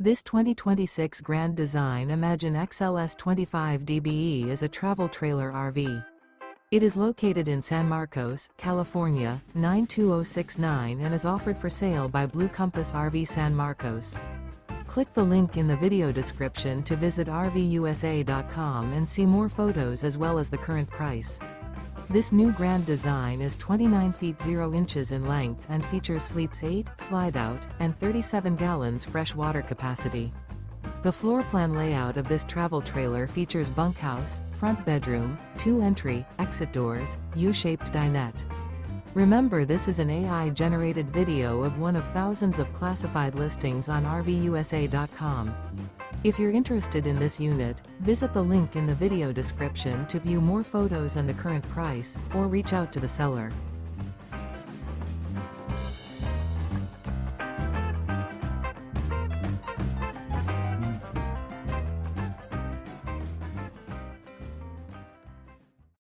This 2026 Grand Design Imagine XLS 25 dBe is a travel trailer RV. It is located in San Marcos, California, 92069 and is offered for sale by Blue Compass RV San Marcos. Click the link in the video description to visit RVUSA.com and see more photos as well as the current price. This new Grand Design is 29 feet 0 inches in length and features sleeps 8, Slideout, and 37 gallons fresh water capacity. The floor plan layout of this travel trailer features bunkhouse, front bedroom, 2 entry, exit doors, U-shaped dinette. Remember, this is an AI-generated video of one of thousands of classified listings on RVUSA.com. If you're interested in this unit, visit the link in the video description to view more photos and the current price, or reach out to the seller.